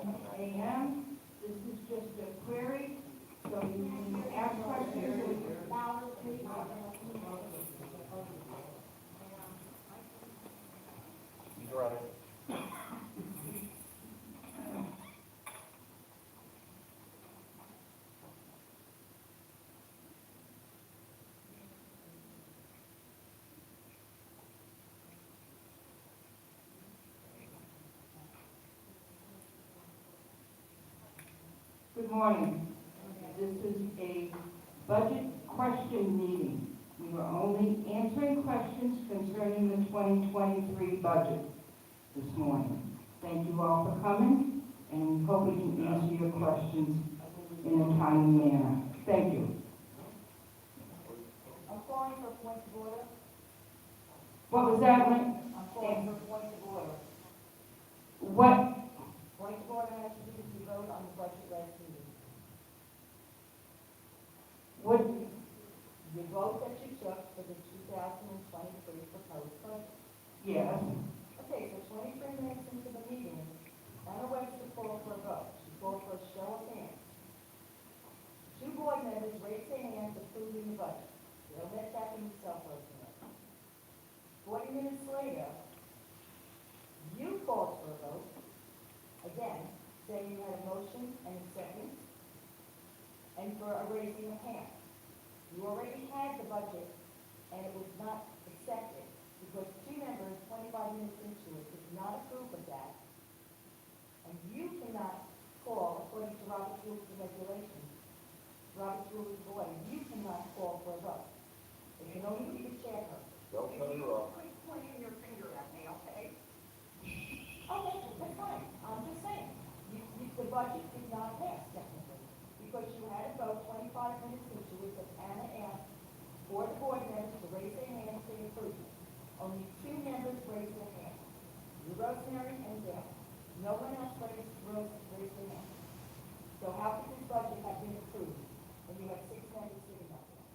a.m. This is just a query, so you can ask questions. Good morning. This is a budget question meeting. We are only answering questions concerning the 2023 budget this morning. Thank you all for coming, and we hope we can answer your questions in a timely manner. Thank you. I'm calling for a point of order. What was that one? I'm calling for a point of order. What? Point of order has to do with the vote on the budget last meeting. What? The vote that you took for the 2023 proposed budget. Yes. Okay, so 23 minutes into the meeting, Anna Webster called for a vote. She called for a show of hands. Two board members raised their hands approving the budget. They'll let that in itself, 40 minutes later, you called for a vote, again, saying you had a motion and a second, and for a raising of hands. You already had the budget, and it was not accepted, because two members, 25 minutes into it, did not approve of that, and you cannot call, according to Robert's Rules and Regulations, Robert's Rules of Order, you cannot call for a vote. It can only be the chairperson. Don't cut her off. Quit pointing your finger at me, okay? Okay, that's fine. I'm just saying. The budget did not pass technically, because you had a vote 25 minutes into it that Anna asked for the board members to raise their hands to approve it. Only two members raised their hands. Rosemary and Dale. No one else raised their hands. So how could this budget have been approved when you had 6 members sitting up there?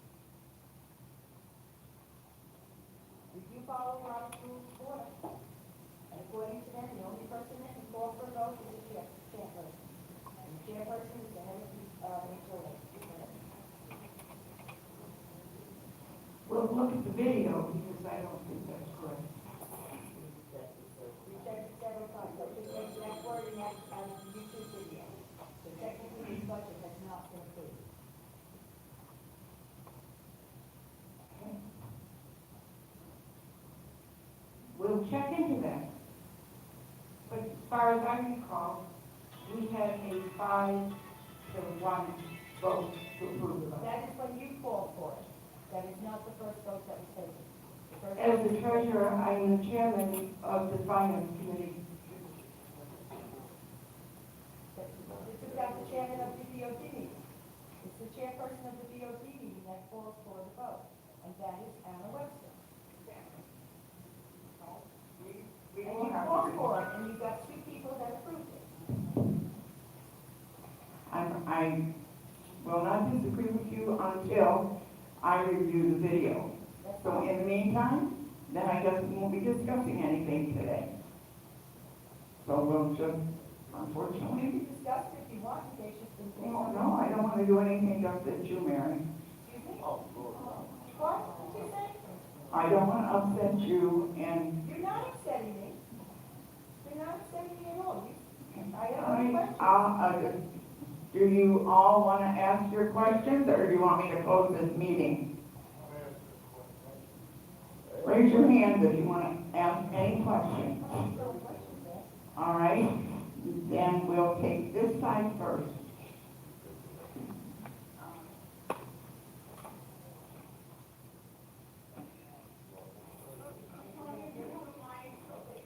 Did you follow Robert's Rules of Order? And according to them, the only person that can call for a vote is the chairperson. And the chairperson is the head of the HOA. We'll look at the video, because I don't think that's correct. We checked it several times. I just made that wording out of the YouTube video. So technically, this budget has not been approved. We'll check into that. But as far as I recall, we had a 5-to-1 vote to approve the budget. That is when you called for it. That is not the first vote that was taken. As the treasurer, I am the chairman of the finance committee. This is about the chairman of the BOD meeting. It's the chairperson of the BOD meeting that calls for the vote, and that is Anna Webster. And you called for it, and you got 2 people that approved it. I will not disagree with you until I review the video. So in the meantime, then I guess we won't be discussing anything today. So we'll just, You unfortunately, can discuss it if you want, in case you've been no, no, I don't want to do anything to upset you, Mary. Excuse me? Oh, Lord. What did you say? I don't want to upset you, and You're not upsetting me. You're not upsetting me at all. I have no questions. do you all want to ask your questions, or do you want me to close this meeting? Raise your hand if you want to ask any questions. All right, then we'll take this side first.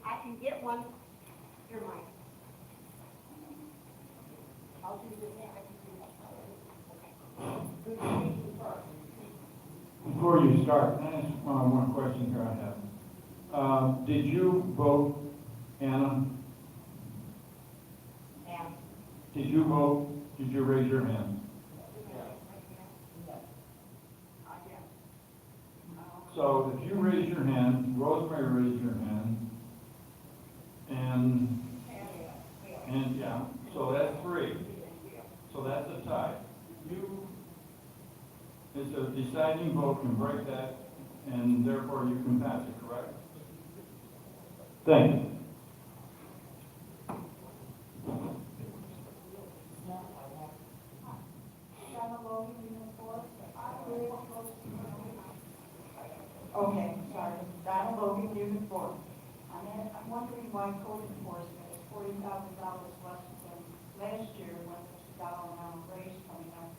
I can get one. Your mic. I'll do this next. Before you start, that's one question here I have. Did you vote, Anna? And Did you vote? Did you raise your hand? So if you raise your hand, Rosemary raised your hand, and yeah, deciding vote can break that, and therefore you can pass it, correct? Thank you. Okay, sorry. Donald Logan, Unit 4. I'm wondering why code enforcement is $40,000 less than last year when there's a dollar amount raise coming up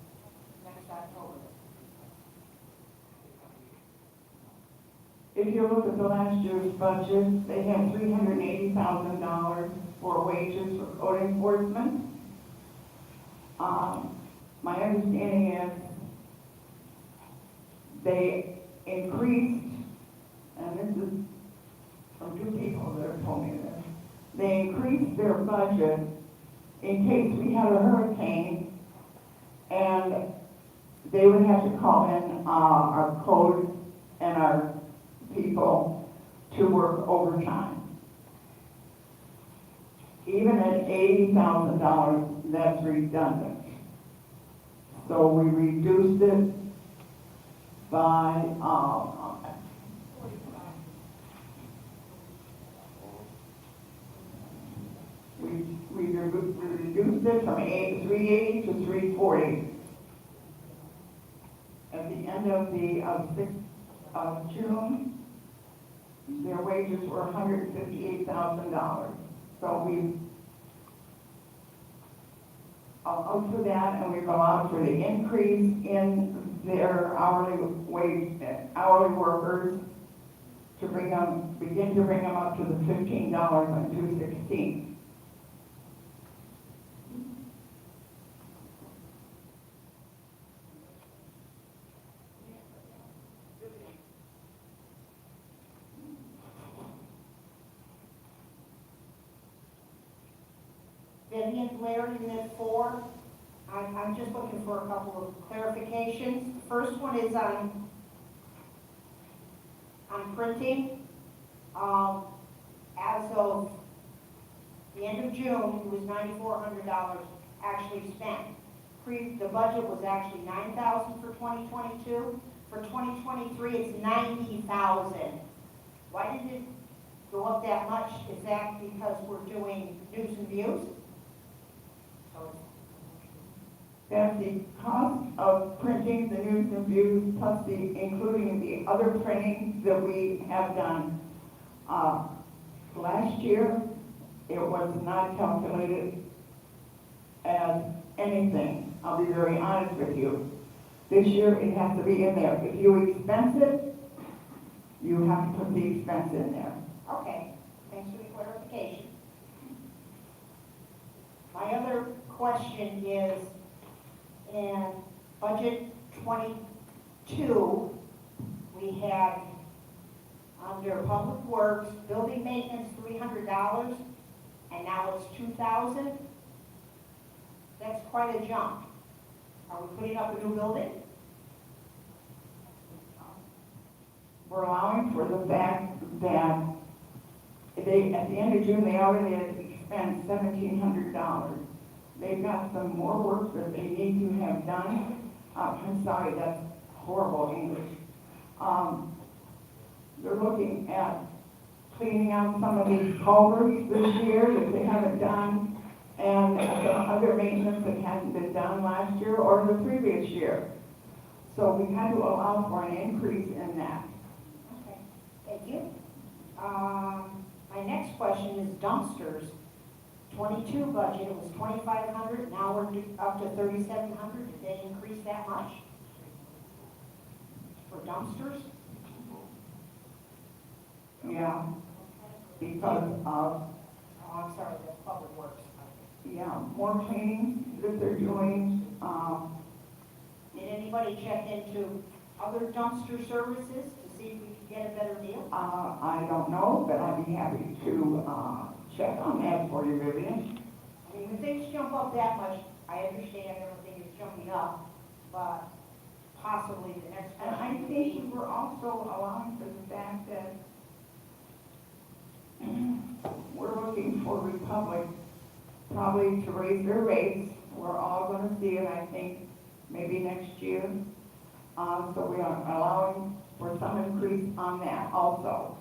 next October. If you look at the last year's budget, they had $380,000 for wages for code enforcement. My understanding is they increased, and this is from two people that have told me this, they increased their budget in case we had a hurricane and they would have to call in our code and our people to work overtime. Even at $80,000, that's redundant. So we reduced it by, we reduced it from 380 to 340. At the end of June, their wages were $158,000. So we out for that, and we go out for the increase in their hourly workers to begin to bring them up to the $15 on 2/16. Vivian Blair, Unit 4. I'm just looking for a couple of clarifications. The first one is on printing. As of the end of June, it was $9,400 actually spent. The budget was actually $9,000 for 2022. For 2023, it's $90,000. Why did it go up that much? Is that because we're doing news and views? That's the cost of printing the news and views, plus including the other printing that we have done. Last year, it was not calculated as anything. I'll be very honest with you. This year, it has to be in there. If you expense it, you have to put the expense in there. Okay, thanks for the clarification. My other question is, in budget 22, we had under public works, building maintenance, $300, and now it's $2,000. That's quite a jump. Are we putting up a new building? We're allowing for the fact that they, at the end of June, they already had spent $1,700. They've got some more work that they need to have done. I'm sorry, that's horrible English. They're looking at cleaning out some of these culverts this year that they haven't done, and some other maintenance that hadn't been done last year or the previous year. So we had to allow for an increase in that. Okay, thank you. My next question is dumpsters. 22 budget was 2,500, now we're up to 3,700. Did they increase that much for dumpsters? Yeah, because of, Oh, I'm sorry, that's public works. yeah, more cleaning that they're doing. Did anybody check into other dumpster services to see if we could get a better deal? I don't know, but I'd be happy to check on that for you, Vivian. I mean, when things jump up that much, I understand everything is jumping up, but possibly the next And I question would think be, we were also allowing for the fact that we're looking for Republic probably to raise their rates. We're all going to see it, I think, maybe next year. So we are allowing for some increase on that also.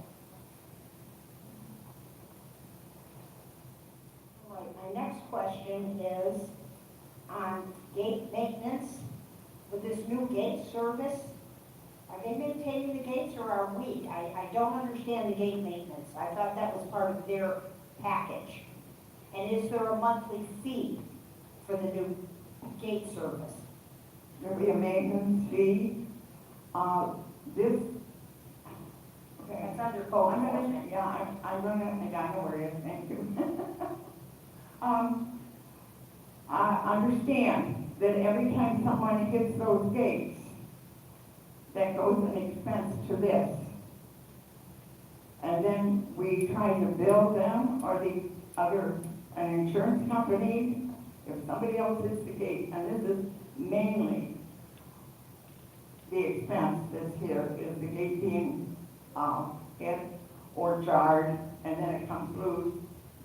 All right, my next question is on gate maintenance. With this new gate service, are they maintaining the gates or are we? I don't understand the gate maintenance. I thought that was part of their package. And is there a monthly fee for the new gate service? There'll be a maintenance fee. This, okay, That's under code I'm gonna, enforcement. yeah, I'm gonna, I know where it is, thank you. I understand that every time someone hits those gates, that goes an expense to this. And then we try to bill them or the other, an insurance company, if somebody else hits the gate, and this is mainly the expense that's here, is the gate being, hit or jarred, and then it comes loose,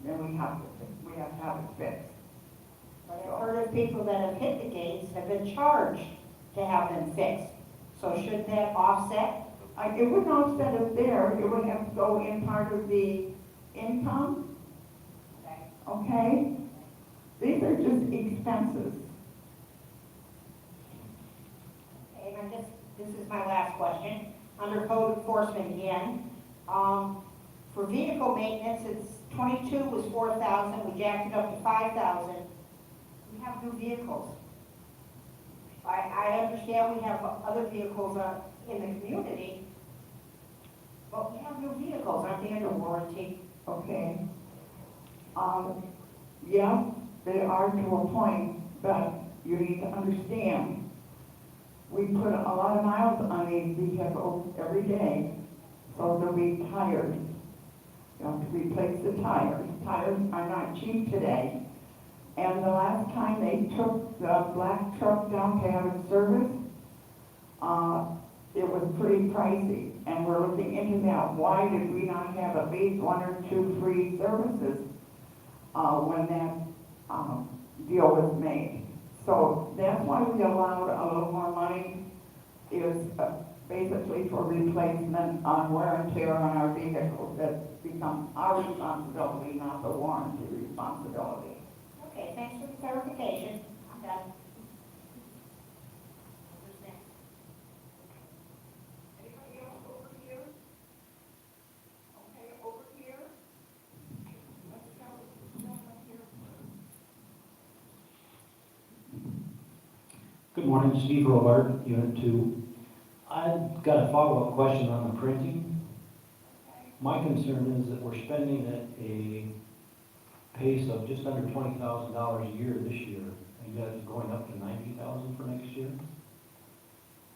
then we have to have it fixed. But I've heard of people that have hit the gates have been charged to have them fixed. So should that offset? It wouldn't offset it there, it would have to go in part of the income, okay? These are just expenses. And I guess this is my last question. Under code enforcement again, for vehicle maintenance, it's 22 was 4,000, we jacked it up to 5,000. We have new vehicles. I understand we have other vehicles in the community, but we have new vehicles, aren't they under warranty? Okay. Yes, they are to a point, but you need to understand, we put a lot of miles on these vehicles every day, so there'll be tires. You have to replace the tires. Tires are not cheap today. And the last time they took the black truck down to have it serviced, it was pretty pricey, and we're looking into that. Why did we not have at least one or two free services when that deal was made? So that's why we allowed a little more money, is basically for replacement on wear and tear on our vehicles. That becomes our responsibility, not the warranty responsibility. Okay, thanks for the clarification. I'm done. Who's next? Anybody else over here? Okay, over here. Let's go here. Good morning, Steve Robart, Unit 2. I've got a follow-up question on the printing. My concern is that we're spending at a pace of just under $20,000 a year this year, and yet it's going up to $90,000 for next year.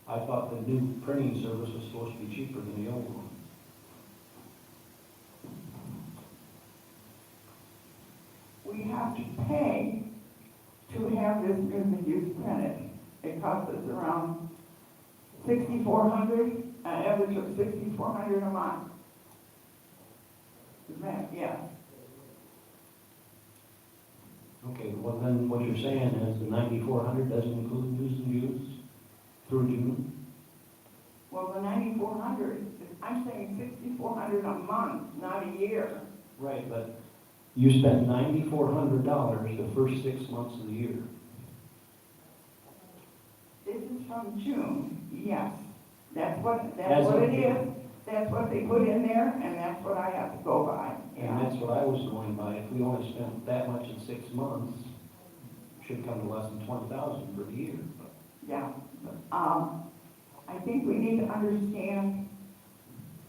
I thought the new printing service was supposed to be cheaper than the old one. We have to pay to have this new use printed. It costs us around $6,400, an average of $6,400 a month. Is that, yes. Okay, well then what you're saying is the $9,400 doesn't include news and views through June? Well, the $9,400, I'm saying $6,400 a month, not a year. Right, but you spent $9,400 the first 6 months of the year. This is from June, yes. That's what As of it June. is. That's what they put in there, and that's what I have to go by. And that's what I was going by. If we only spent that much in 6 months, it should come to less than $20,000 for the year. Yeah. I think we need to understand,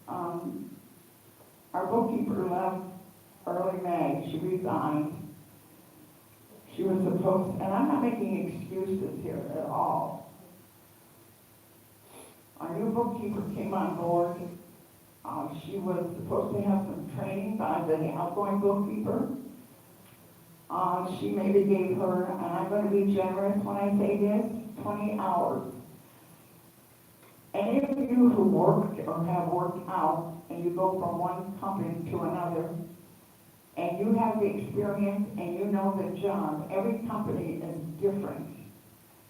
our bookkeeper left early May. She resigned. She was supposed, and I'm not making excuses here at all. Our new bookkeeper came on board. She was supposed to have some training by the outgoing bookkeeper. She maybe gave her, and I'm going to be generous when I say this, 20 hours. Any of you who worked or have worked out, and you go from one company to another, and you have the experience and you know the job, every company is different.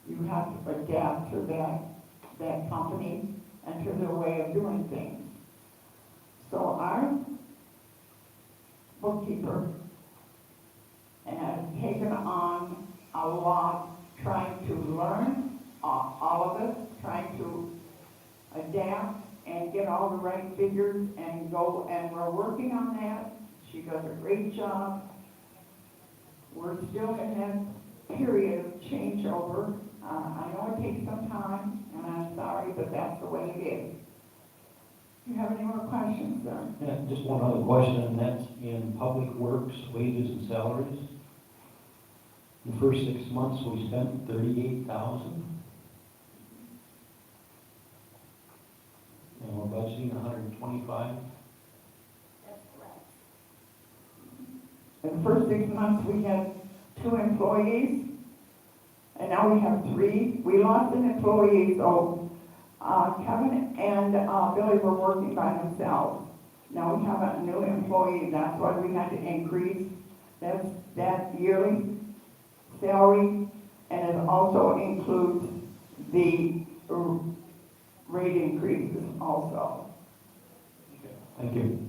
You have to adapt to that that company and to their way of doing things. So our bookkeeper has taken on a lot, trying to learn, all of us, trying to adapt and get all the right figures and go, and we're working on that. She does a great job. We're still in that period of changeover. I know it takes some time, and I'm sorry, but that's the way it is. Do you have any more questions, sir? Yeah, just one other question, and that's in public works, wages and salaries. The first 6 months, we spent $38,000. And we're budgeting $125,000. That's correct. In the first 6 months, we had 2 employees, and now we have 3. We lost an employee, so Kevin and Billy were working by themselves. Now we have a new employee, that's why we had to increase that yearly salary, and it also includes the rate increases also. Thank you.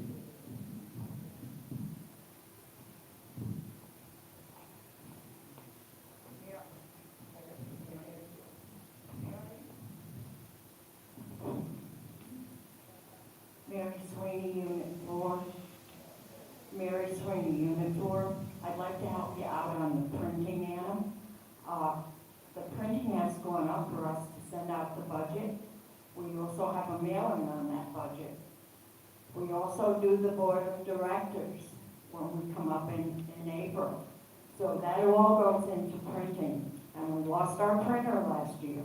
Mary Sweeney, Unit 4. Mary Sweeney, Unit 4. I'd like to help you out on the printing, Anna. The printing has gone up for us to send out the budget. We also have a mailing on that budget. We also do the board of directors when we come up in April. So that all goes into printing. And we lost our printer last year.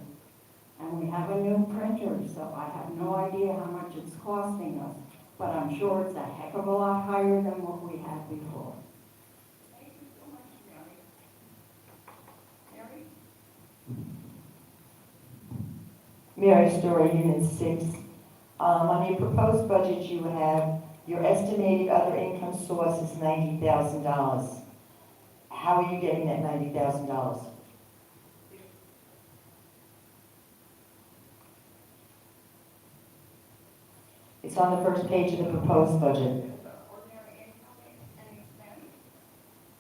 And we have a new printer, so I have no idea how much it's costing us. But I'm sure it's a heck of a lot higher than what we had before. Thank you so much, Mary. Mary? Mary Story, Unit 6. On your proposed budget, you have your estimated other income source is $90,000. How are you getting that $90,000? It's on the first page of the proposed budget.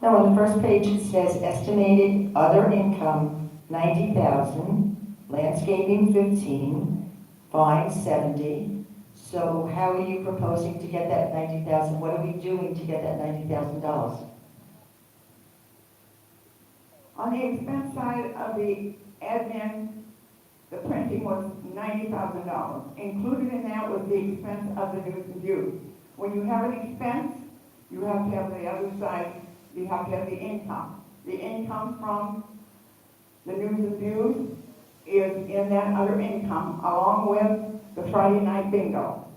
No, on the first page it says estimated other income, 90,000, landscaping 15, fines 70. So how are you proposing to get that 90,000? What are we doing to get that $90,000? On the expense side of the admin, the printing was $90,000. Included in that was the expense of the news and views. When you have an expense, you have to have the other side, you have to have the income. The income from the news and views is in that other income, along with the Friday night bingo.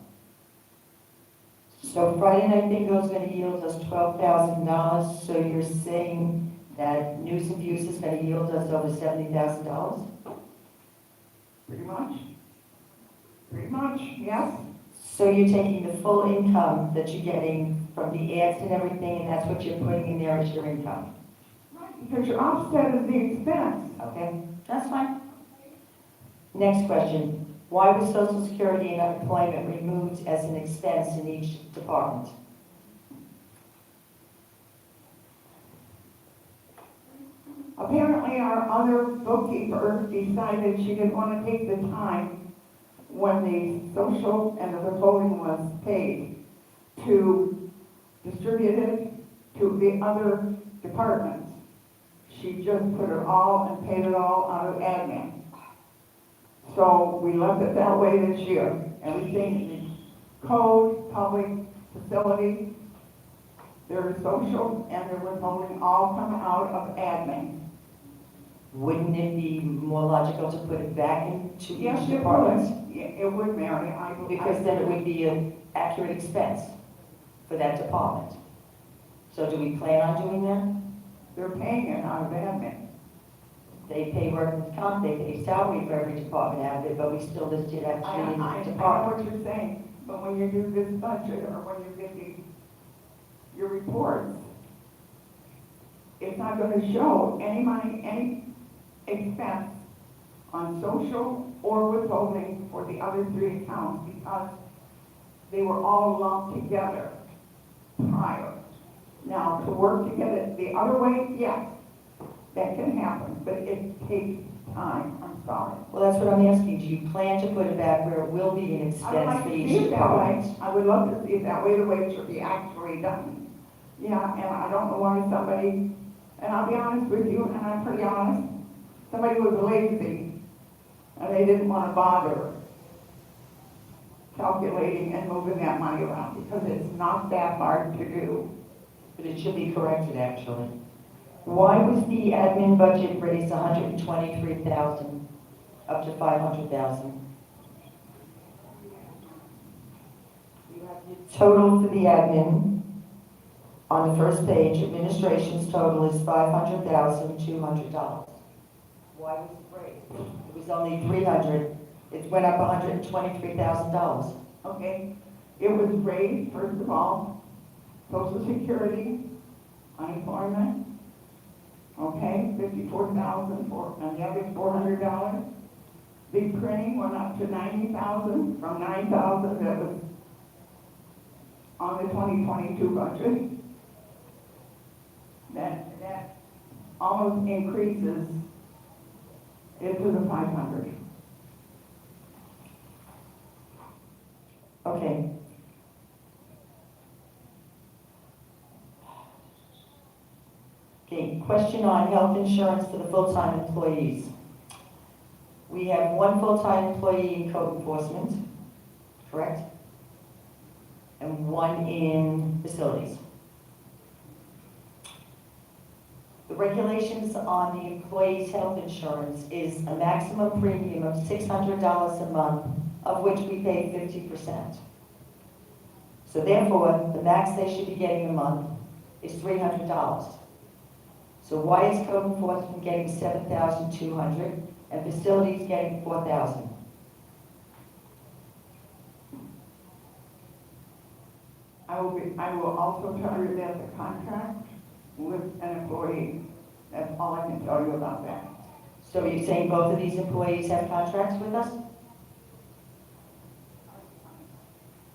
So Friday night bingo is going to yield us $12,000. So you're saying that news and views is going to yield us over $70,000? Pretty much. Pretty much, yes. So you're taking the full income that you're getting from the ads and everything, and that's what you're putting in there as your income? Right, because your offset is the expense. Okay, that's fine. Next question. Why was Social Security and unemployment removed as an expense in each department? Apparently, our other bookkeeper decided she didn't want to take the time when the social and the withholding was paid to distribute it to the other departments. She just put it all and paid it all out of admin. So we left it that way this year. Everything is code, public, facility, their social and their withholding all come out of admin. Wouldn't it be more logical to put it back into Yes, each it department? would. Yeah, it would, Mary. Because then it would be an accurate expense for that department. So do we plan on doing that? They're paying it out of admin. They pay workers' comp, they pay salary for every department out of it, but we still list it I actually in know each what department. you're saying, but when you do this budget or when you get your reports, it's not going to show any money, any expense on social or withholding for the other three accounts because they were all lumped together prior. Now, to work to get it the other way, yes, that can happen, but it takes time, I'm sorry. Well, that's what I'm asking. Do you plan to put it back where it will be an I would expense like for to each see it that way. department? I would love to see it that way, the way it should be actually done. Yeah, and I don't know why somebody, and I'll be honest with you, and I'm pretty honest, somebody was lazy, and they didn't want to bother calculating and moving that money around, because it's not that hard to do. But it should be corrected, actually. Why was the admin budget raised 123,000 up to 500,000? You have to, Total for the admin, on the first page, administration's total is $500,200. why was it raised? It was only 300, it went up $123,000. Okay? It was raised, first of all, Social Security, unemployment, okay, 54,000 for, and the other $400. The printing went up to 90,000 from 9,000 that was on the 2022 budget. That almost increases it to the 500. Okay. Okay, question on health insurance for the full-time employees. We have one full-time employee in code enforcement, correct? And one in facilities. The regulations on the employee's health insurance is a maximum premium of $600 a month, of which we pay 50%. So therefore, the max they should be getting a month is $300. So why is code enforcement getting $7,200 and facilities getting $4,000? I will also tell you that the contract with an employee, that's all I can tell you about that. So you're saying both of these employees have contracts with us?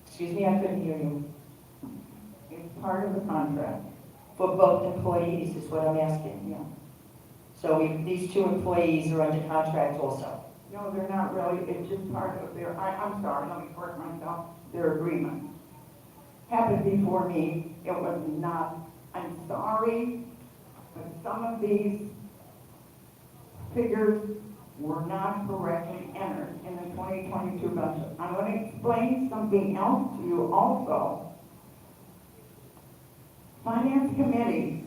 Excuse me, I couldn't hear you. It's part of the contract, For both employees is what I'm asking. yeah. So these two employees are under contract also. No, they're not really, it's just part of their, I'm sorry, let me correct myself, their agreement. Happened before me, it was not, I'm sorry, but some of these figures were not correctly entered in the 2022 budget. I'm going to explain something else to you also. Finance committee,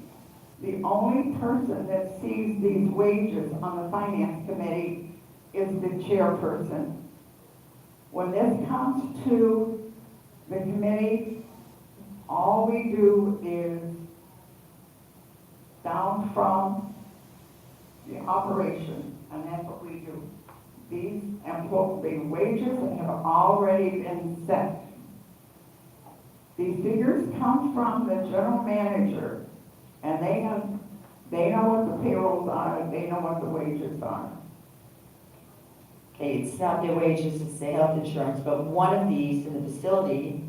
the only person that sees these wages on the finance committee is the chairperson. When this comes to the committee, all we do is down from the operation, and that's what we do. These the wages have already been set. These figures come from the general manager, and they know what the payrolls are, they know what the wages are. Okay, it's not their wages, it's their health insurance, but one of these in the facility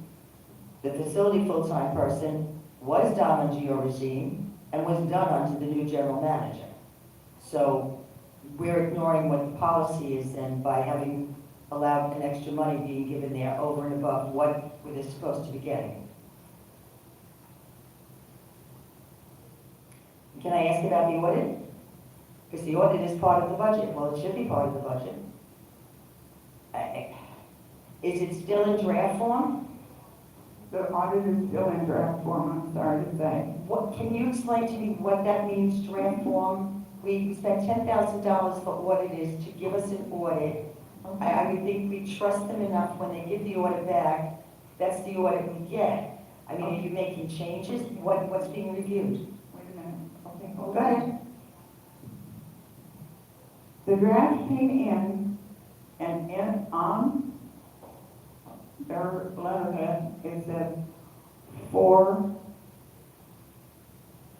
full-time person was done under your regime and was done under the new general manager. So we're ignoring what the policy is then by having allowed an extra money being given there over and above what they're supposed to be getting. Can I ask about the audit? Because the audit is part of the budget. Well, it should be part of the budget. Is it still in draft form? The audit is still in draft form, I'm sorry to say. What, can you explain to me what that means, draft form? We spent $10,000 for auditors to give us an audit. I would think we trust them enough when they give the audit back, that's the audit we get. I mean, are you making changes? What's being reviewed? Wait a minute, okay, Go hold ahead. on. The draft came in, and on their letterhead, it said for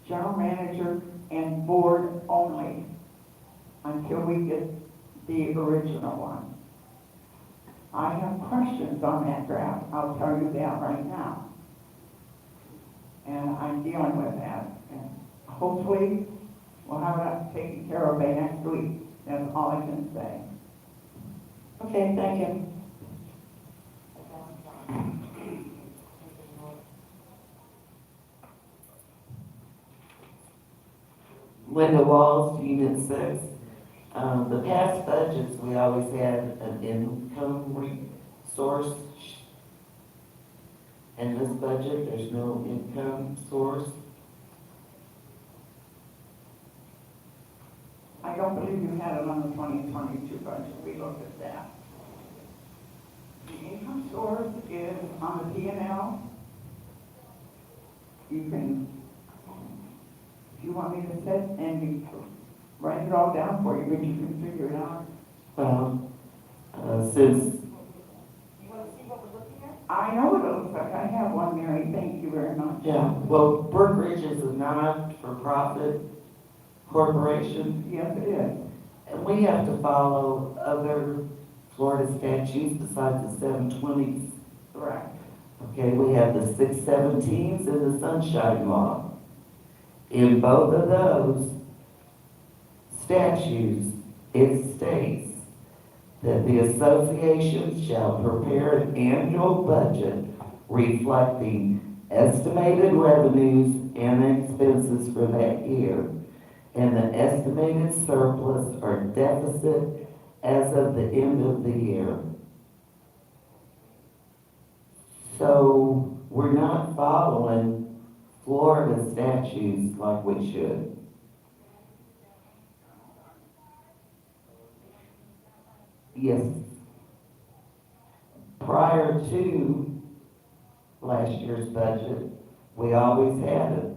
general manager and board only until we get the original one. I have questions on that draft, I'll tell you that right now. And I'm dealing with that, and hopefully we'll have that taken care of by next week. That's all I can say. Okay, thank you. Linda Walls, Unit 6. The past budgets, we always had an income source. In this budget, there's no income source. I don't believe you had it on the 2022 budget, we looked at that. The income source is on the P&L. You can, if you want me to sit and write it all down for you, but you can figure it out. Since You wanna see what we're looking at? I know what it looks like, I have one, Mary, thank you very much. Yeah, well, Brookridge is a not-for-profit corporation, Yes, it is. and we have to follow other Florida statutes besides the 720s. Correct. Okay, we have the 617s and the Sunshine Law. In both of those statutes, it states that the association shall prepare an annual budget reflecting estimated revenues and expenses for that year, and the estimated surplus or deficit as of the end of the year. So we're not following Florida statutes like we should. Yes. Prior to last year's budget, we always had it,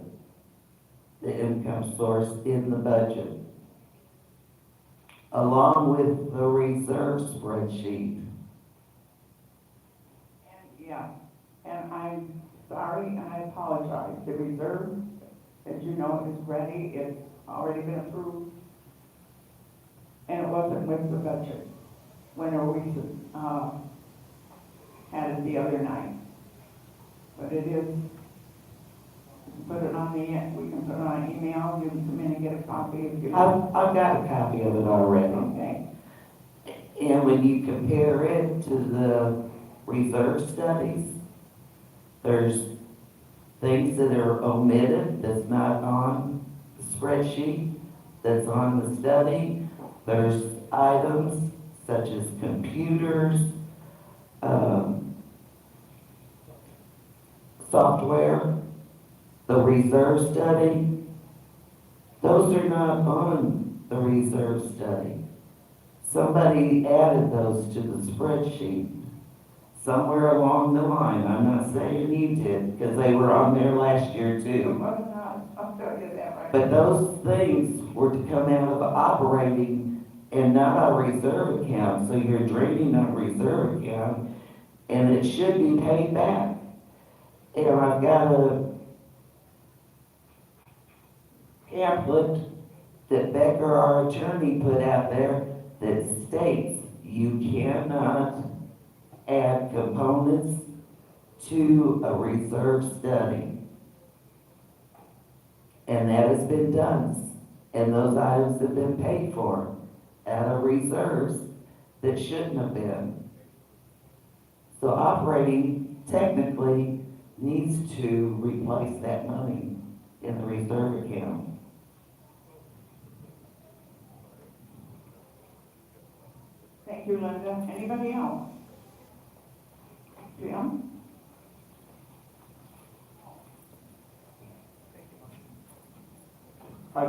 the income source in the budget, along with the reserve spreadsheet. Yeah, and I'm sorry and I apologize. The reserve, as you know, is ready, it's already been approved. And it wasn't with the budget when we had it the other night. But it is, put it on the, we can put it on email, you can come in and get a copy if you want. I've got a copy of it already. Okay, And when you compare it to the reserve studies, there's things that are omitted that's not on the spreadsheet, that's on the study. There's items such as computers, software, the reserve study. Those are not on the reserve study. Somebody added those to the spreadsheet somewhere along the line. I'm not saying you did, because they were on there last year it too. wasn't on, I'll tell you that right. But those things were to come out of operating and not a reserve account, so you're draining a reserve account, and it should be paid back. And I've got a pamphlet that Becker, our attorney, put out there that states you cannot add components to a reserve study. And that has been done, and those items have been paid for out of reserves that shouldn't have been. So operating technically needs to replace that money in the reserve account. Thank you, Linda. Anybody else? Jim?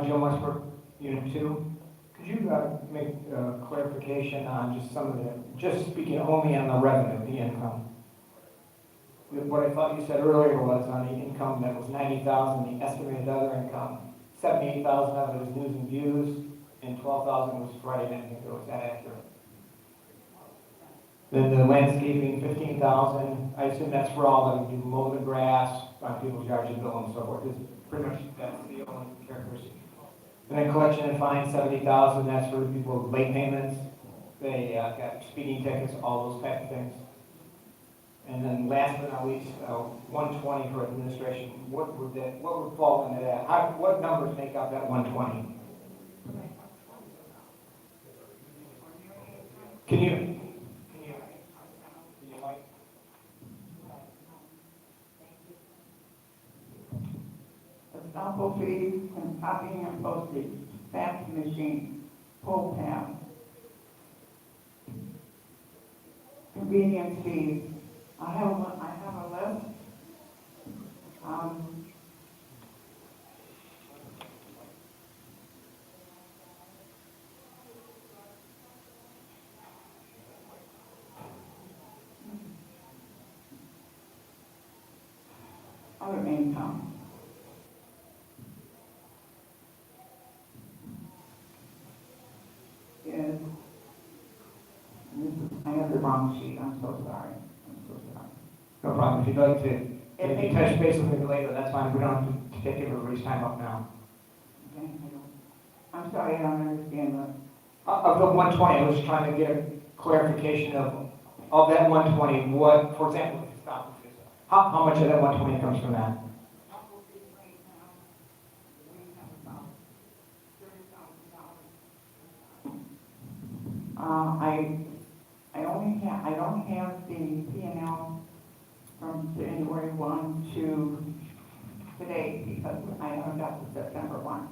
Jim Westbrook, Unit 2. Could you make clarification on just some of the, just speaking only on the revenue, the income? What I thought you said earlier was on the income that was 90,000, the estimated other income, 78,000 of it is news and views, and 12,000 was Friday night. I think it was that accurate. Then the landscaping, 15,000, I assume that's for all of them, you mow the grass, on people's yards, you bill and so forth. Is pretty much that's the only characteristic. And then collection and fine, 70,000, that's for the people with late payments. they got speeding tickets, all those type of things. And then last but not least, 120 for administration. What would fall into that? What numbers make up that 120? Can you like? Estoppel fees and copying and postage, fax machine, poll tab. Convenience fees. I have a list. Other income. Is, I have the wrong sheet, I'm so sorry. No problem. If you'd like to If maybe they- touch base with me later, that's fine. We don't have to take everybody's time up now. Okay, I'm sorry, I don't understand the, Of the 120, I was just trying to get a clarification of that 120, what, for example, how much of that 120 comes from that? I don't have the P&L from January 1 to today because I haven't got the September 1.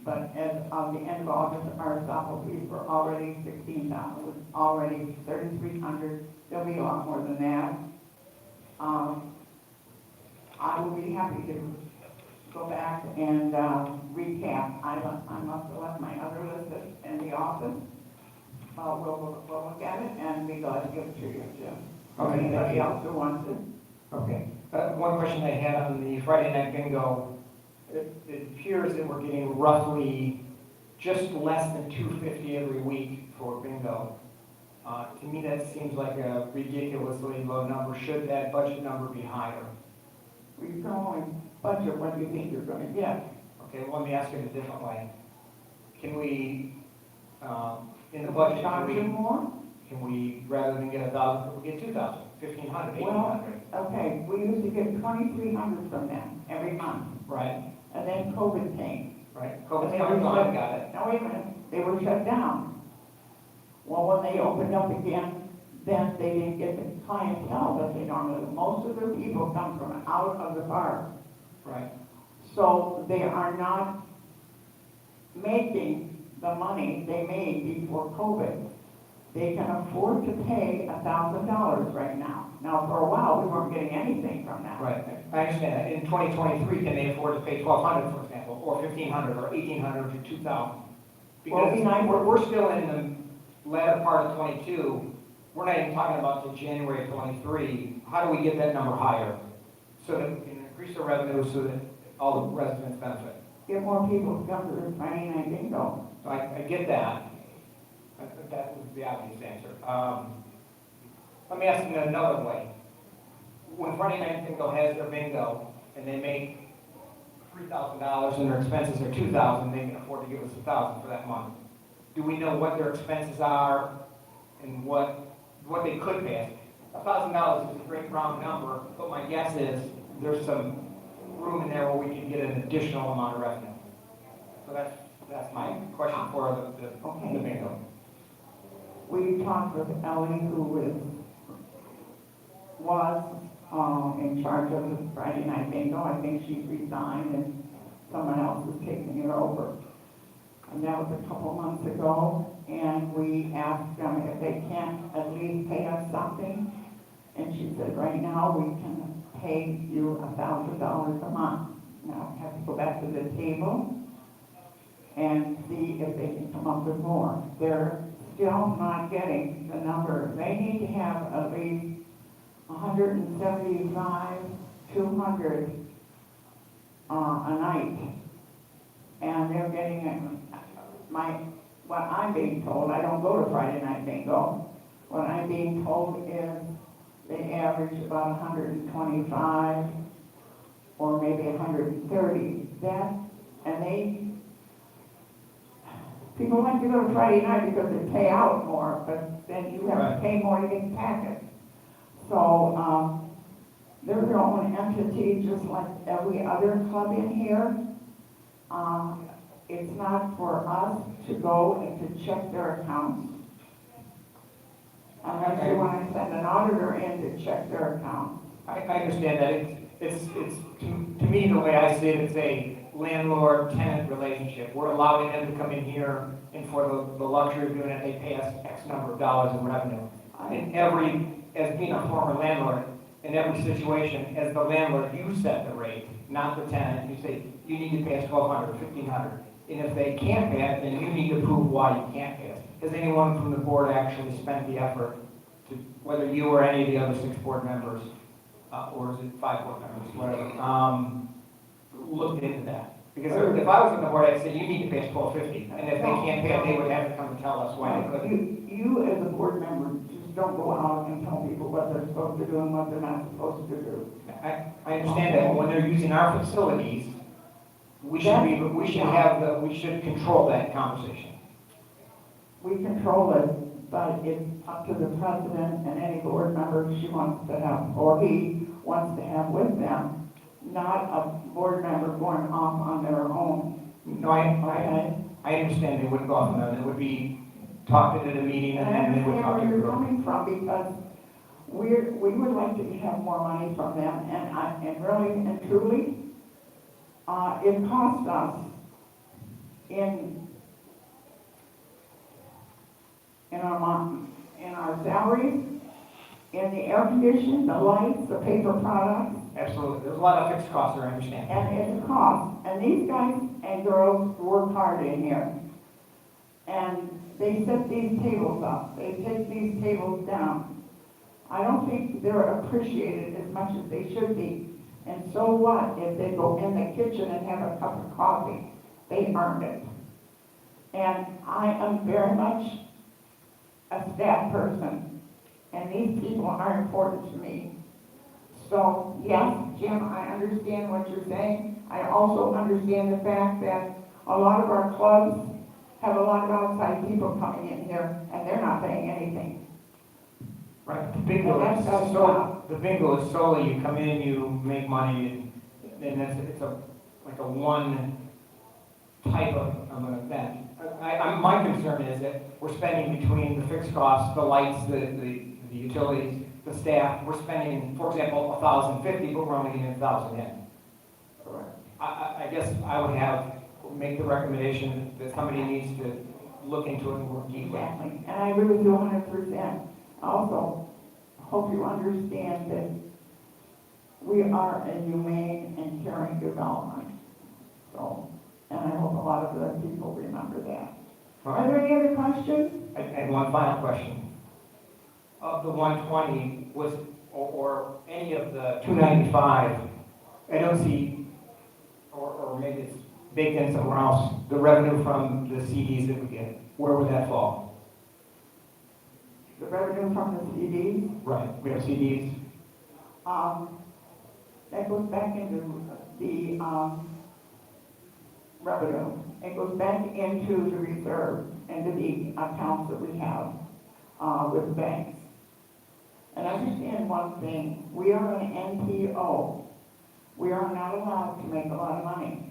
But as of the end of August, our Estoppel fees were already 16,000, already 3,300. There'll be a lot more than that. I will be happy to go back and recap. I must have left my other list in the office. We'll look at it and be glad to give it to you, Jim. Okay, thank Anybody you. else who wants it? Okay. One question I had on the Friday night bingo, it appears that we're getting roughly just less than $250 every week for bingo. To me, that seems like a ridiculously low number. Should that budget number be higher? We can only budget what you think you're going to get. Okay, well, let me ask it a different way. Can we, in the budget, Charge you more? can we, rather than get 1,000, we get 2,000, 1,500, Well, 1,800? okay, we used to get 2,300 from them every month, Right, and then COVID came. right. COVID's coming on, I got it. Now, wait a minute, they were shut down. Well, when they opened up again, then they didn't get the clientele that they normally, most of their people come from out of the park. Right, So they are not making the money they made before COVID. They can afford to pay $1,000 right now. Now, for a while, we weren't getting anything from that. right. I understand that. In 2023, can they afford to pay 1,200, for example, or 1,500, or 1,800, or 2,000? Well, Because we might- we're still in the latter part of 22. We're not even talking about till January of 23. How do we get that number higher? So that we can increase the revenue so that all the residents benefit. Get more people to come to the Friday night bingo. So I get that. That was the obvious answer. Let me ask you another way. When Friday Night Bingo has their bingo and they make $3,000 and their expenses are $2,000, they can afford to give us $1,000 for that month. Do we know what their expenses are and what they could pay us? $1,000 is a great round number, but my guess is there's some room in there where we can get an additional amount of revenue. So that's my question for the bingo. We talked with Ellie, who was in charge of the Friday night bingo. I think she's resigned and someone else is taking it over. And that was a couple months ago, and we asked them if they can't at least pay us something. And she said, right now, we can pay you $1,000 a month. Now, I have to go back to the table and see if they can come up with more. They're still not getting the number. They need to have at least 175, 200 a night. And they're getting what I'm being told, I don't go to Friday night bingo. What I'm being told is they average about 125 or maybe 130. People like to go to Friday night because they pay out more, but then you have to Right. pay more to get packets. So, they're their own entity, just like every other club in here. It's not for us to go and to check their accounts. Unless you want to send an auditor in to check their accounts. I understand that. It's, to me, the way I see it, it's a landlord-tenant relationship. We're allowing them to come in here, and for the luxury of doing it, they pay us X number of dollars in revenue. As being a former landlord, in every situation, as the landlord, you set the rate, not the tenant. You say, you need to pay us $1,200 or $1,500. And if they can't pay it, then you need to prove why you can't pay it. Has anyone from the board actually spent the effort to, whether you or any of the other 6 board members, or is it 5 board members, whatever, looked into that? Because if I was on the board, I'd say, you need to pay us $1,250. And if they can't pay it, they would have to come and tell us why they couldn't. You as a board member, just don't go out and tell people what they're supposed to do and what they're not supposed to do. I understand that, but when they're using our facilities, we should control that conversation. We control it, but it's up to the president and any board member she wants to have, or he wants to have with them, not a board member going off on their own. No, I understand they wouldn't go off on that. It would be talked at a meeting and then they would talk to where the you're group. coming from, because we would like to have more money from them, and really and truly, it costs us in our salaries, in the air conditioning, the lights, the paper products, Absolutely. There's a lot of fixed costs there, I understand. and it's a cost. And these guys and girls work hard in here. And they set these tables up, they take these tables down. I don't think they're appreciated as much as they should be. And so what if they go in the kitchen and have a cup of coffee? They earned it. And I am very much a staff person, and these people are important to me. So, yes, Jim, I understand what you're saying. I also understand the fact that a lot of our clubs have a lot of outside people coming in here, and they're not paying anything. Right. The bingo is solely, you come in, you make money, and it's like a one type of an event. My concern is that we're spending between the fixed costs, the lights, the utilities, the staff, we're spending, for example, $1,050, but we're only getting 1,000 in. I guess I would make the recommendation that somebody needs to look into it and work deeply. Exactly, and I agree with you 100%. Also, hope you understand that we are a humane and caring development. So, and I hope a lot of the people remember that. Are there any other questions? And one final question. Of the 120, or any of the 295, I don't see, or maybe it's baked in somewhere else, the revenue from the CDs that we get. Where would that fall? The revenue from the CDs, Right, we have CDs. that goes back into the, revenue. It goes back into the reserve, into the accounts that we have, with the banks. And understand one thing, we are an NPO. We are not allowed to make a lot of money.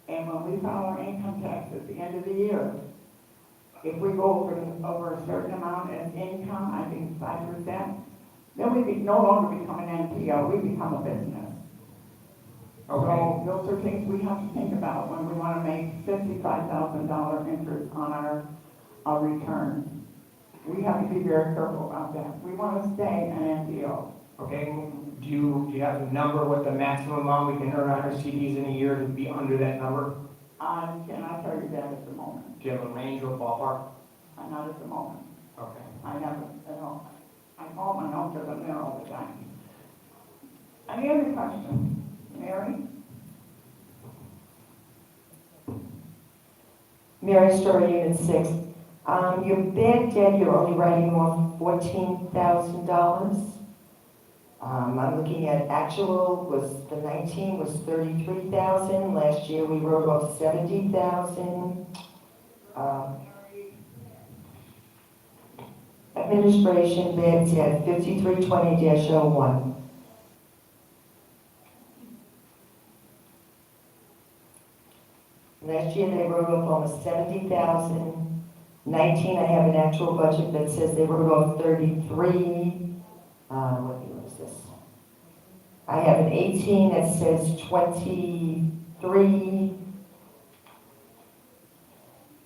And when we file our income tax at the end of the year, if we go over a certain amount as income, I think 5%, then we no longer become an NPO, we become a business. Okay. So those are things we have to think about when we want to make $55,000 interest on our returns. We have to be very careful about that. We want to stay an NPO. Okay, do you have a number, what the maximum amount we can earn on our CDs in a year to be under that number? I cannot tell you that at the moment. Do you have a range or a ballpark? Not at the moment. Okay. I haven't, I call my notes because I'm there all the time. Any other questions? Mary? Mary Story, Unit 6. Your bad debt, you're only writing off $14,000. I'm looking at actual, the 19 was 33,000. Last year we wrote off 70,000. Administration bad debt 5320-01. Last year they wrote off almost 70,000. 19, I have an actual budget that says they wrote off 33. What year is this? I have an 18 that says 23.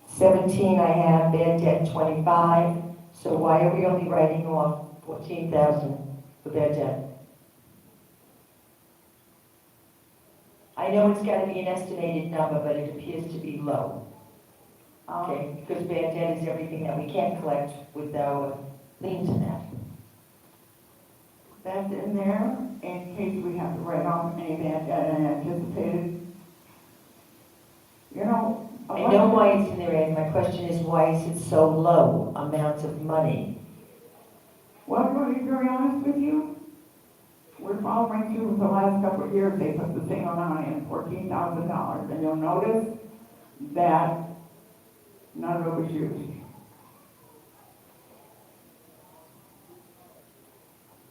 17, I have bad debt 25. So why are we only writing off 14,000 for bad debt? I know it's got to be an estimated number, but it appears to be low. Okay, because bad debt is everything that we can't collect without liens in that. That's in there in case we have to write off any bad debt unanticipated. You know. I know why it's in there, and my question is, why is it so low amount of money? Well, to be very honest with you, we're following through the last couple of years, they put the same amount in, $14,000, and you'll notice that none of it was used.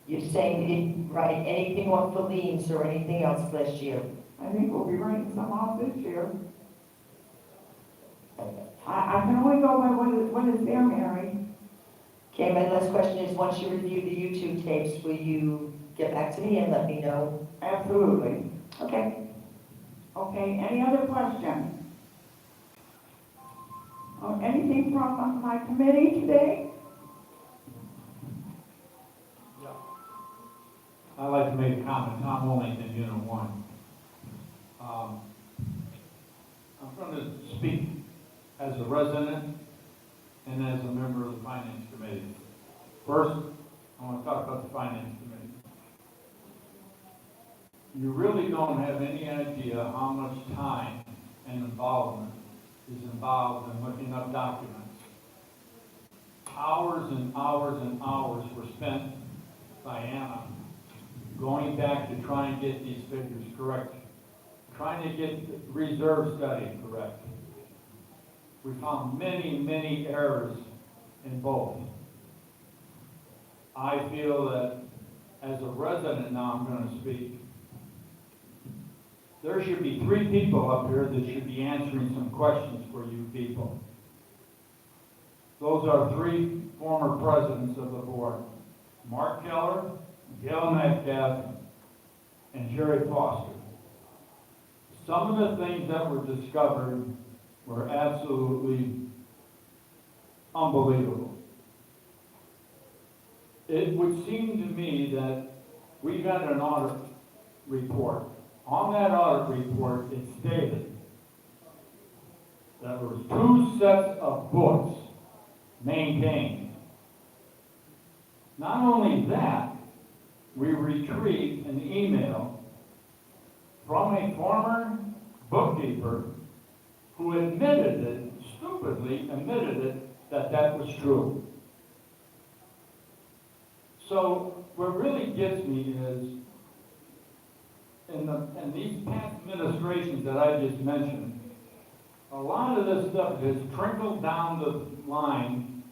You're saying you didn't write anything off for liens or anything else last year? I think we'll be writing some off this year. I can only go by what is there, Mary. Okay, my last question is, once you review the YouTube tapes, will you get back to me and let me know? Absolutely. Okay. Okay, any other questions? Anything from my committee today? I'd like to make a comment. Tom Willington, Unit 1. I'm going to speak as a resident and as a member of the Finance Committee. First, I want to talk about the Finance Committee. You really don't have any idea how much time and involvement is involved in looking up documents. Hours and hours and hours were spent by Anna going back to try and get these figures correct, trying to get the reserve study correct. We found many, many errors in both. I feel that as a resident now, I'm going to speak, there should be 3 people up here that should be answering some questions for you people. Those are 3 former presidents of the board, Mark Keller, Gail Metcalf, and Jerry Foster. Some of the things that were discovered were absolutely unbelievable. It would seem to me that we got an audit report. On that audit report, it stated that there was 2 sets of books maintained. Not only that, we retrieved an email from a former bookkeeper who admitted it, stupidly admitted it, that that was true. So what really gets me is, in these past administrations that I just mentioned, a lot of this stuff has trickled down the line,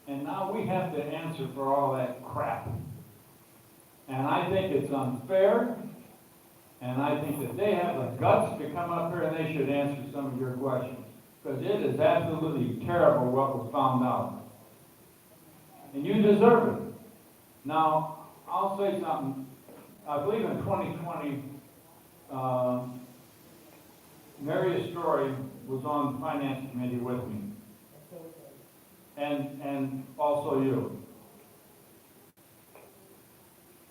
and now we have to answer for all that crap. And I think it's unfair, and I think that they have the guts to come up here and they should answer some of your questions. Because it is absolutely terrible what was found out. And you deserve it. Now, I'll say something. I believe in 2020, Mary Story was on the Finance Committee with me. And also you.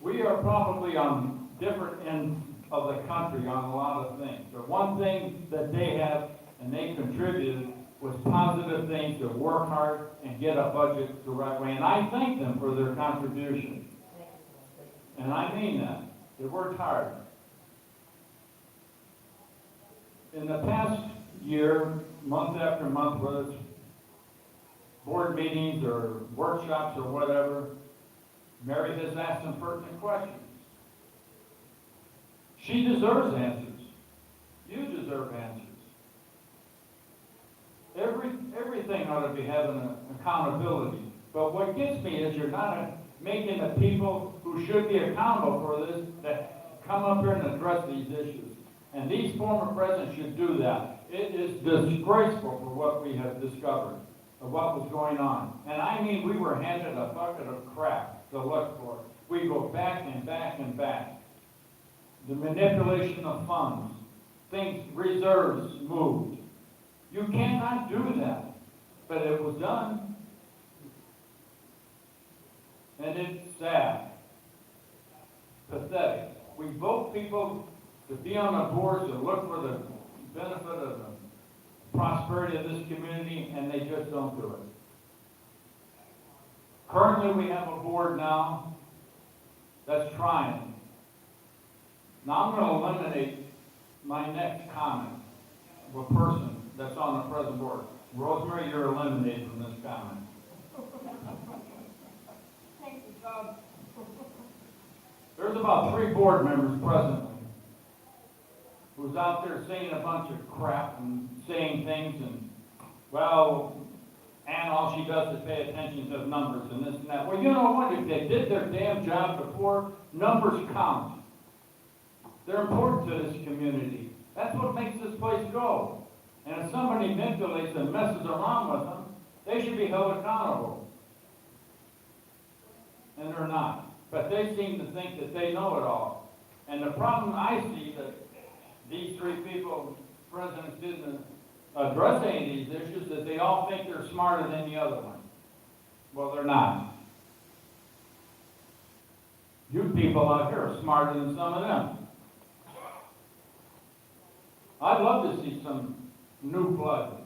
We are probably on different ends of the country on a lot of things. But one thing that they have, and they contributed, was positive things to work hard and get a budget the right way. And I thank them for their contribution. And I mean that. They worked hard. In the past year, month after month, whether it's board meetings or workshops or whatever, Mary has asked some pertinent questions. She deserves answers. You deserve answers. Everything everything ought to be having accountability. But what gets me is you're not making the people who should be accountable for this, that come up here and address these issues. And these former presidents should do that. It is disgraceful for what we have discovered of what was going on. And I mean, we were handed a bucket of crap to look for. We go back and back and back. The manipulation of funds, things, reserves moved. You cannot do that. But it was done. And it's sad. Pathetic. We vote people to be on the boards to look for the benefit of the prosperity of this community, and they just don't do it. Currently, we have a board now that's trying. Now, I'm going to eliminate my next comment of a person that's on the present board. Rosemary, you're eliminated from this comment. Thank you, Bob. There's about 3 board members presently who's out there saying a bunch of crap and saying things and, well, and all she does is pay attention to numbers and this and that. Well, you know what? If they did their damn job before, numbers count. They're important to this community. That's what makes this place go. And if somebody manipulates and messes around with them, they should be held accountable. And they're not. But they seem to think that they know it all. And the problem I see that these 3 people, presidents, didn't address any of these issues, that they all think they're smarter than the other one. Well, they're not. You people out here are smarter than some of them. I'd love to see some new blood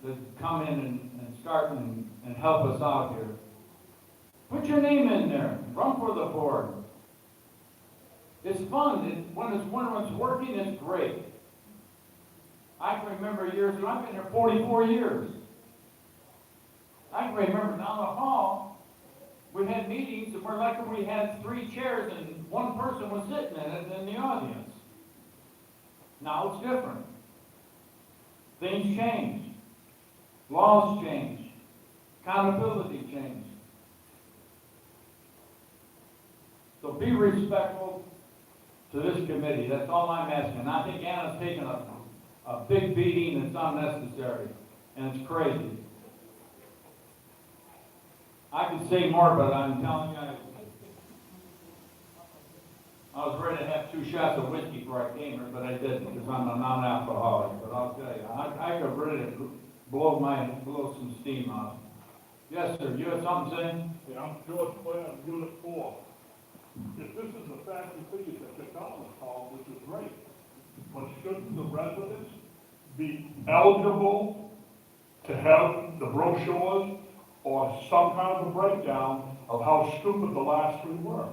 that come in and start and help us out here. Put your name in there. Run for the board. It's fun. When it's working, it's great. I can remember years ago, I've been here 44 years. I can remember down the hall, we had meetings, and we're lucky we had 3 chairs, and 1 person was sitting in it in the audience. Now it's different. Things change. Laws change. Accountability change. So be respectful to this committee. That's all I'm asking. I think Anna's taken a big beating that's unnecessary, and it's crazy. I could say more, but I'm telling you, I was ready to have 2 shots of whiskey before I came here, but I didn't because I'm a non-alcoholic. But I'll tell you, I could really blow some steam out. Yes, sir. You had something to say? Yeah, I'm George Blair, I'm Unit 4. If this is the fact and figures that the government called, which is great, but shouldn't the residents be eligible to have the brochures or some kind of a breakdown of how stupid the last 3 were?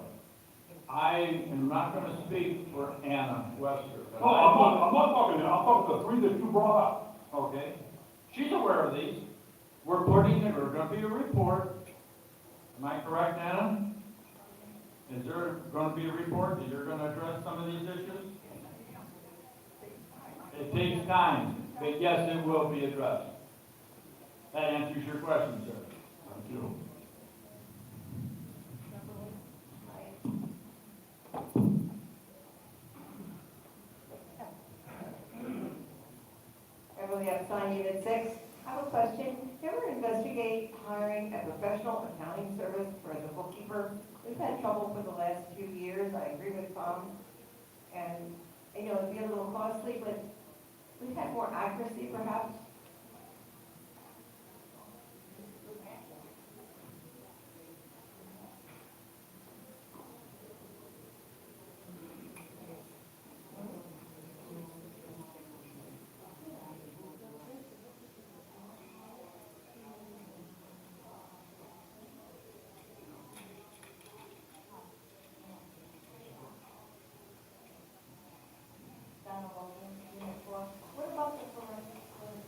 I am not going to speak for Anna Wester. No, I'm not talking to you, I'm talking to the 3 that you brought up. Okay. She's aware of these. We're going to be a report. Am I correct, Anna? Is there going to be a report that you're going to address some of these issues? It takes time, but yes, it will be addressed. That answers your question, sir. Thank you. Everybody have signed Unit 6. I have a question. You ever investigate hiring a professional accounting service for the bookkeeper? We've had trouble for the last few years. I agree with Tom. And you know, it'd be a little costly, but we've had more accuracy perhaps.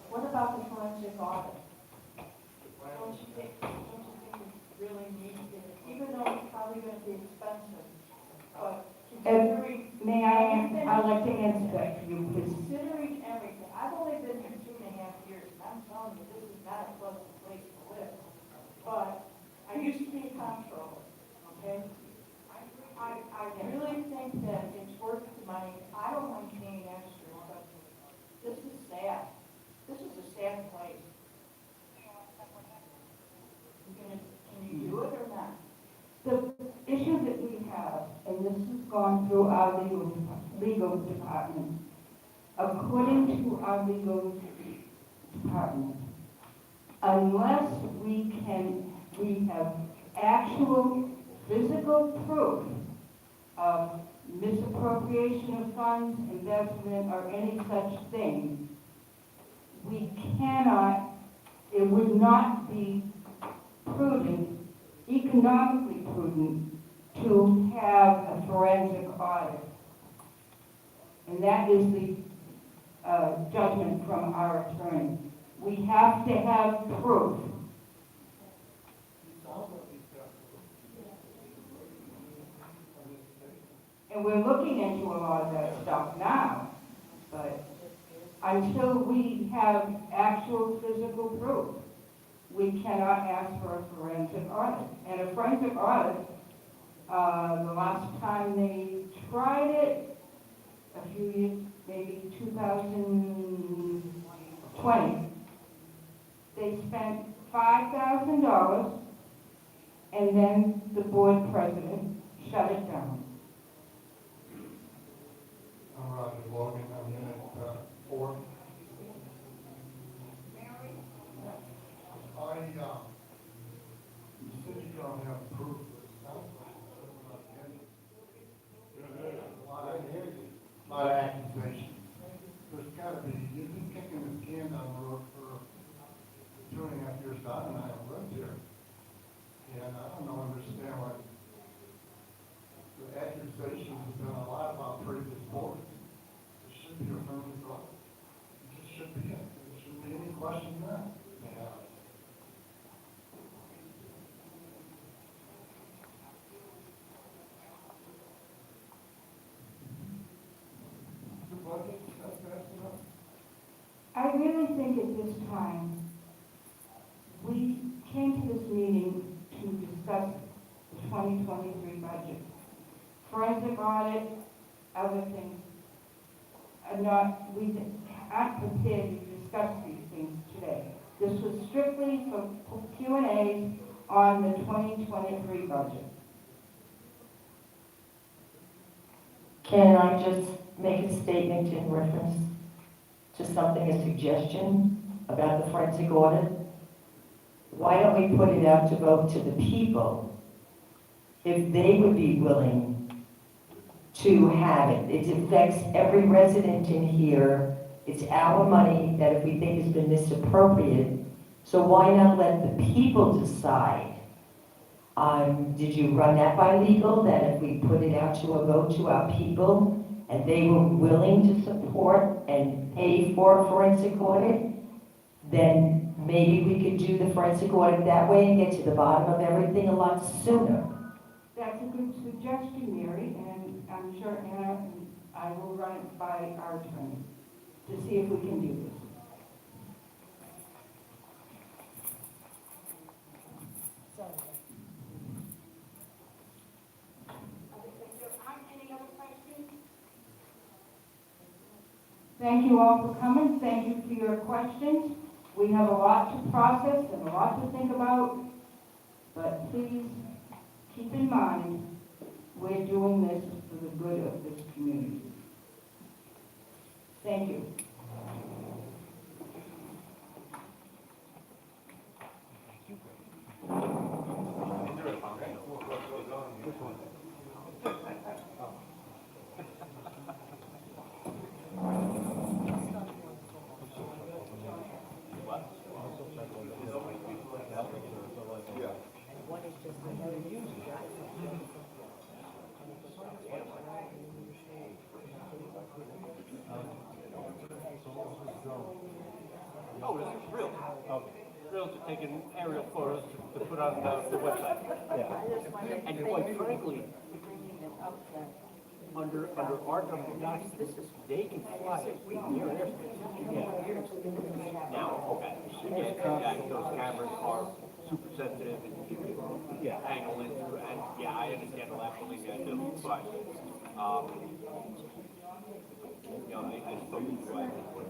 What about the forensic audit? Don't you think it really needs it, even though it's probably going to be expensive? But considering, May I, I'd like to answer that, you please. considering everything, I've only been here for 2.5 years, and I'm telling you, this is not a pleasant place to live. But I used to be a comptroller, okay? I really think that it's worth the money. I don't mind paying extra, but this is sad. This is a sad place. Can you do it or not? The issue that we have, and this has gone through our legal department, according to our legal department, unless we have actual physical proof of misappropriation of funds, investment, or any such thing, we cannot, it would not be prudent, economically prudent, to have a forensic audit. And that is the judgment from our attorney. We have to have proof. And we're looking into a lot of that stuff now, but until we have actual physical proof, we cannot ask for a forensic audit. And a forensic audit, the last time they tried it, a few years, maybe 2020, they spent $5,000, and then the board president shut it down. I'm Roger Logan, I'm unit 4. You said you don't have proof, but it sounds like it's not getting. A lot of accusations. There's gotta be, you've been kicking this can down the road for 2.5 years. Don and I have lived here. And I don't understand why the accusations have been a lot about previous boards. It should be a firm regard. It just should be it. There shouldn't be any question there. Yeah. The budget, that's fast enough. I really think at this time, we came to this meeting to discuss the 2023 budget. Forensic audit, other things, we aren't prepared to discuss these things today. This was strictly for Q&As on the 2023 budget. Can I just make a statement in reference to something, a suggestion about the forensic audit? Why don't we put it out to vote to the people if they would be willing to have it? It affects every resident in here. It's our money that if we think has been misappropriated. So why not let the people decide? Did you run that by legal, that if we put it out to a vote to our people and they were willing to support and pay for a forensic audit, then maybe we could do the forensic audit that way and get to the bottom of everything a lot sooner? That's a good suggestion, Mary, and I'm sure Anna and I will run it by our attorney to see if we can do this. Any other questions? Thank you all for coming. Thank you for your questions. We have a lot to process and a lot to think about, but please keep in mind, we're doing this for the good of this community. Thank you. Oh, it's real. Real to take an aerial photos to put on the website. Yeah. And quite frankly, under our government documents, they can fly it from their airspace. Yeah. Now, okay, yeah, those cameras are super sensitive and you can angle into, and yeah, I understand all that, believe me, I do, but, you know, I spoke to you, I think, when,